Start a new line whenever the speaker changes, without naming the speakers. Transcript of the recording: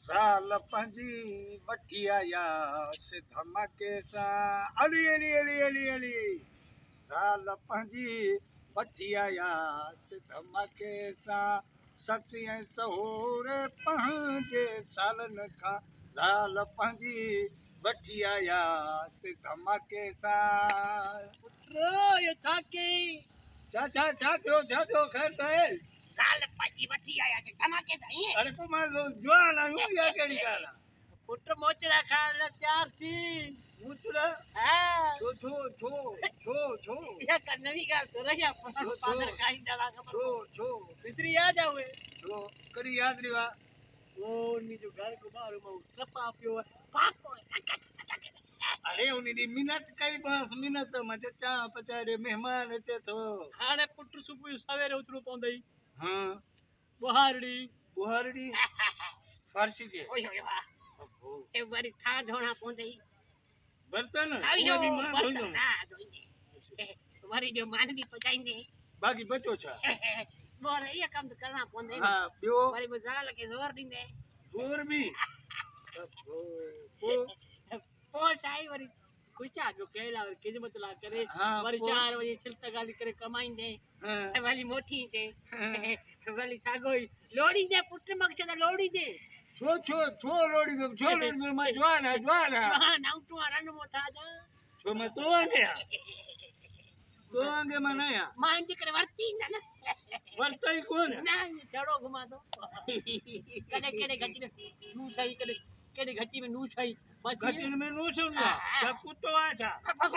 ज़ाल पंहिंजी वठी आयासीं धमाके सां अली अली अली अली अली ज़ाल पंहिंजी वठी आयासीं धमाके सां ससु ऐं सहुरे पंहिंजे सालनि खां ज़ाल पंहिंजी वठी आयासीं धमाके सां
छा कई
छा थियो ख़ैर त आहे
ज़ाल पंहिंजी वठी आयासीं धमाके सां ईअं
अरे पोइ मां जवान आहियूं या कहिड़ी ॻाल्हि आहे
पुट मोचड़ा खाइण लाइ तयार थी
मुचड़ा
हा
छो
इहा का नवी ॻाल्हि थो रही आहे पादर खाईंदा
छो
विसरी यादि आहे उहे
छो करी यादि रहियो आहे
वो उन्हीं जो घर को बाहर में टपा पियो है पाको
अरे उन ॾींहुं मिनत कई बस मिनत मां चयो चाह पचाए महिमान अचे थो
हाणे पुट सुबुह सवेरे उथणो पवंदई
हाँ
बुहारड़ी
फारसी के
ओए होए वाह ए वरी था धोना पवंदई
बर्तन
आयो
उहे बि मां धोईंदुमि
ना धोईंदे वरी जो मान भी पचाईंदे
बाक़ी बचो छा
बोर ये काम तो करना पवंदई
हाँ ॿियो
वरी ज़ाल के ज़ोर ॾींदे
जोर बि
पोइ छाई वरी कुछा जो केला वरी खिदमत ला करे
हाँ,
वरी
पोइ?
4 बजे छिलता गाली करे कमाईंदे
हाँ।
वरी मोठी दे वरी सागोई लोड़ी दे पुट मकसद लोड़ी दे
छो लोड़ी मां जवान आहियां
हां नाउ तो रन मोथा जा
छो मां तो वांगे मां न आहियां
मां इंज करे वरती न
वरतई कोन
ना चढ़ो घुमा दो कने केड़े घटी में नू सही करे केड़े घटी में नू सही
घटिन में नूस हूंदो आहे छा कुतो आहे छा
बस